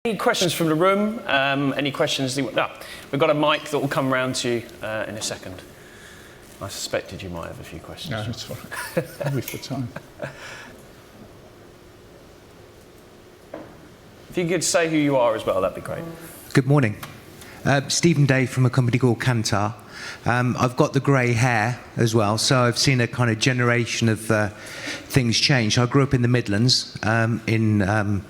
Any questions from the room? Any questions? We've got a mic that will come round to you in a second. I suspected you might have a few questions. No, it's all right. Only for time. If you could say who you are as well, that'd be great. Good morning. Stephen Day from a company called Kantar. I've got the grey hair as well, so I've seen a kind of generation of things change. I grew up in the Midlands, in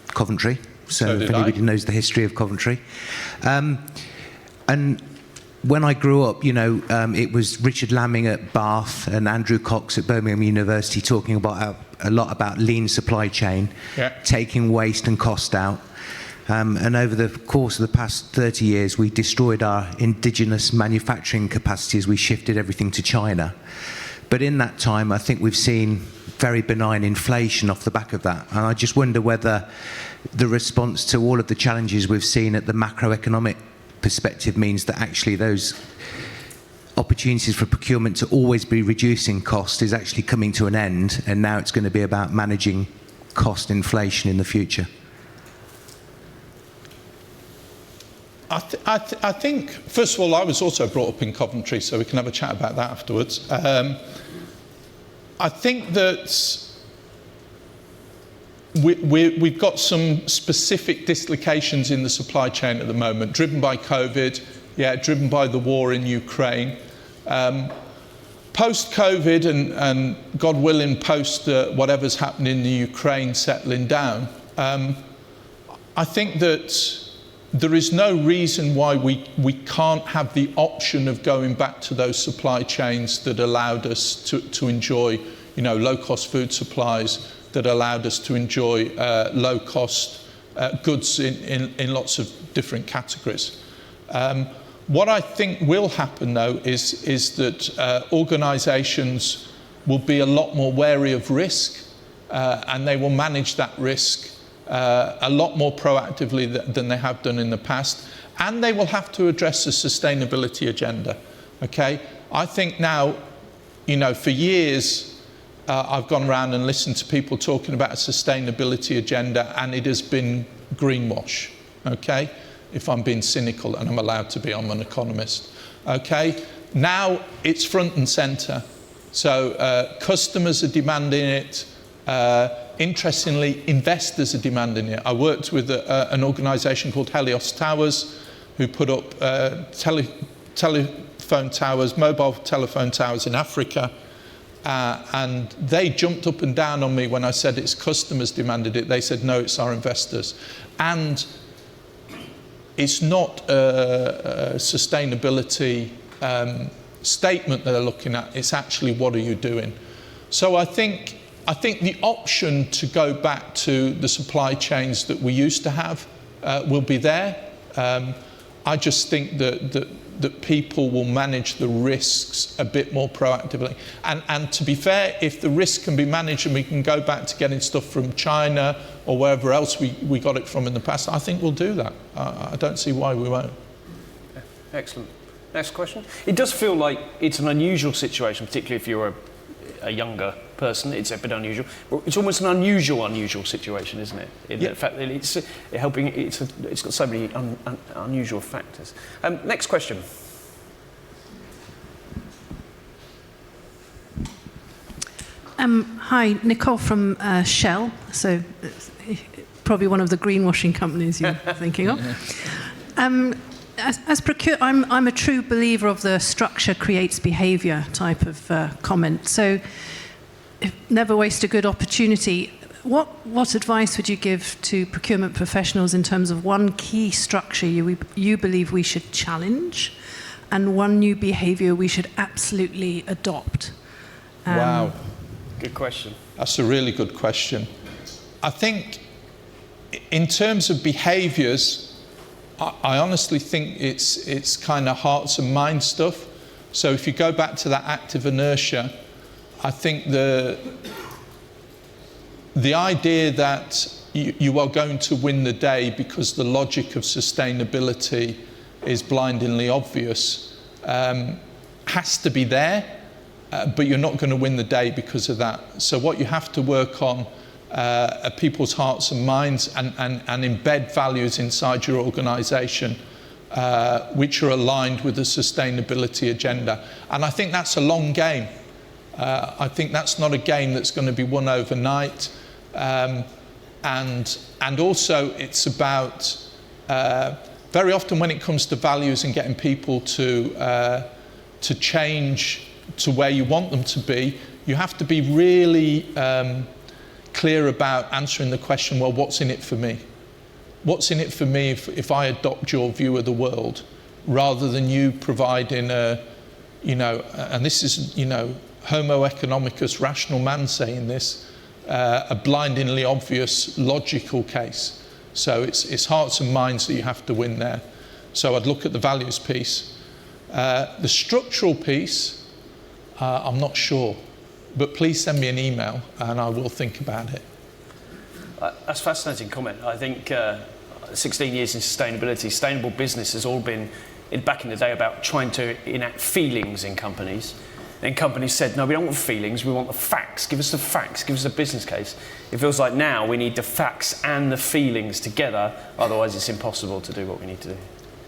Coventry, so if anybody knows the history of Coventry. And when I grew up, you know, it was Richard Lamming at Bath and Andrew Cox at Birmingham University talking about a lot about lean supply chain, taking waste and cost out. And over the course of the past 30 years, we destroyed our indigenous manufacturing capacities. We shifted everything to China. But in that time, I think we've seen very benign inflation off the back of that. And I just wonder whether the response to all of the challenges we've seen at the macroeconomic perspective means that actually those opportunities for procurement to always be reducing cost is actually coming to an end. And now it's going to be about managing cost inflation in the future. I think, first of all, I was also brought up in Coventry, so we can have a chat about that afterwards. I think that we've got some specific dislocations in the supply chain at the moment, driven by COVID, driven by the war in Ukraine. Post-COVID and God willing, post whatever's happened in the Ukraine settling down, I think that there is no reason why we can't have the option of going back to those supply chains that allowed us to enjoy, you know, low-cost food supplies, that allowed us to enjoy low-cost goods in lots of different categories. What I think will happen, though, is that organisations will be a lot more wary of risk, and they will manage that risk a lot more proactively than they have done in the past, and they will have to address the sustainability agenda. Okay, I think now, you know, for years I've gone around and listened to people talking about a sustainability agenda, and it has been greenwash. Okay, if I'm being cynical, and I'm allowed to be, I'm an economist. Okay, now it's front and centre. So customers are demanding it. Interestingly, investors are demanding it. I worked with an organisation called Helios Towers, who put up telephone towers, mobile telephone towers in Africa, and they jumped up and down on me when I said it's customers demanded it. They said, no, it's our investors. And it's not a sustainability statement that they're looking at, it's actually what are you doing. So I think the option to go back to the supply chains that we used to have will be there. I just think that people will manage the risks a bit more proactively. And to be fair, if the risk can be managed and we can go back to getting stuff from China or wherever else we got it from in the past, I think we'll do that. I don't see why we won't. Excellent. Next question. It does feel like it's an unusual situation, particularly if you're a younger person. It's a bit unusual. It's almost an unusual situation, isn't it? In the fact that it's got so many unusual factors. Next question. Hi, Nicole from Shell. So probably one of the greenwashing companies you're thinking of. I'm a true believer of the structure creates behaviour type of comment. So never waste a good opportunity. What advice would you give to procurement professionals in terms of one key structure you believe we should challenge and one new behaviour we should absolutely adopt? Wow, good question. That's a really good question. I think in terms of behaviours, I honestly think it's kind of hearts and minds stuff. So if you go back to that active inertia, I think the idea that you are going to win the day because the logic of sustainability is blindingly obvious has to be there, but you're not going to win the day because of that. So what you have to work on people's hearts and minds and embed values inside your organisation which are aligned with the sustainability agenda. And I think that's a long game. I think that's not a game that's going to be won overnight. And also it's about, very often when it comes to values and getting people to change to where you want them to be, you have to be really clear about answering the question, well, what's in it for me? What's in it for me if I adopt your view of the world, rather than you providing a, and this is, Homo economicus, rational man saying this, a blindingly obvious logical case. So it's hearts and minds that you have to win there. So I'd look at the values piece. The structural piece, I'm not sure, but please send me an email and I will think about it. That's a fascinating comment. I think 16 years in sustainability, sustainable business has all been, back in the day, about trying to enact feelings in companies. Then companies said, no, we don't want feelings, we want the facts. Give us the facts, give us a business case. It feels like now we need the facts and the feelings together, otherwise it's impossible to do what we need to do.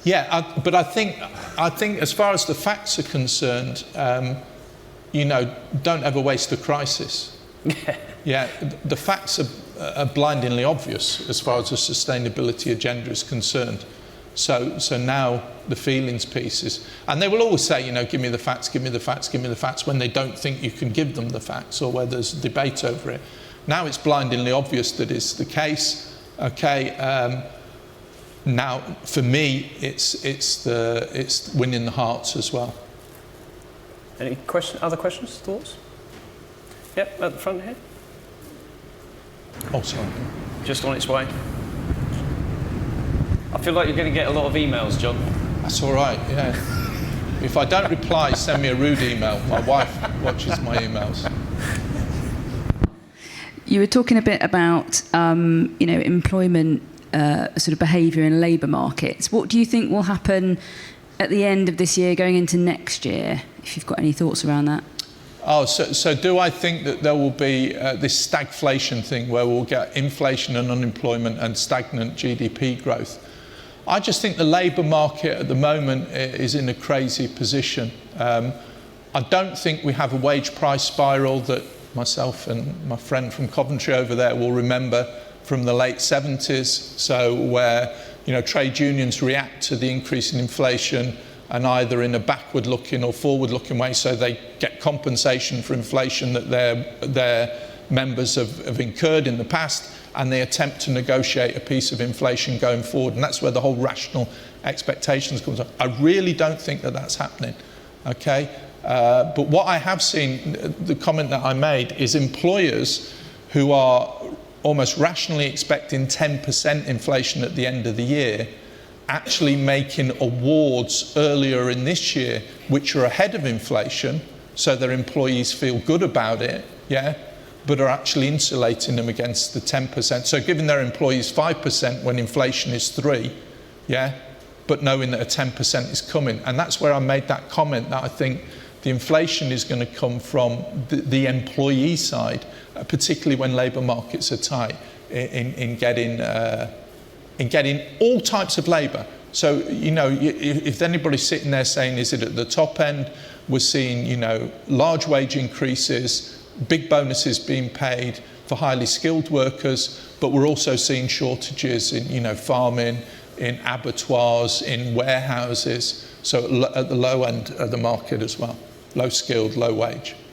Yeah, but I think as far as the facts are concerned, don't ever waste a crisis. Yeah, the facts are blindingly obvious as far as the sustainability agenda is concerned. So now the feelings pieces, and they will always say, give me the facts, give me the facts, give me the facts, when they don't think you can give them the facts or where there's debate over it. Now it's blindingly obvious that it's the case. Okay, now for me it's winning the hearts as well. Any other questions, thoughts? Yep, at the front here. Oh, sorry. Just on its way. I feel like you're going to get a lot of emails, John. That's all right, yeah. If I don't reply, send me a rude email. My wife watches my emails. You were talking a bit about, employment sort of behaviour in labour markets. What do you think will happen at the end of this year, going into next year, if you've got any thoughts around that? Oh, so do I think that there will be this stagflation thing where we'll get inflation and unemployment and stagnant GDP growth? I just think the labour market at the moment is in a crazy position. I don't think we have a wage price spiral that myself and my friend from Coventry over there will remember from the late 70s, so where trade unions react to the increase in inflation and either in a backward-looking or forward-looking way, so they get compensation for inflation that their members have incurred in the past, and they attempt to negotiate a piece of inflation going forward, and that's where the whole rational expectations comes up. I really don't think that that's happening, okay? But what I have seen, the comment that I made, is employers who are almost rationally expecting 10% inflation at the end of the year, actually making awards earlier in this year which are ahead of inflation, so their employees feel good about it, yeah, but are actually insulating them against the 10%. So giving their employees 5% when inflation is 3%, yeah, but knowing that a 10% is coming. And that's where I made that comment that I think the inflation is going to come from the employee side, particularly when labour markets are tight, in getting all types of labour. So, if anybody's sitting there saying, is it at the top end, we're seeing, large wage increases, big bonuses being paid for highly skilled workers, but we're also seeing shortages in, farming, in abattoirs, in warehouses, so at the low end of the market as well, low skilled, low wage.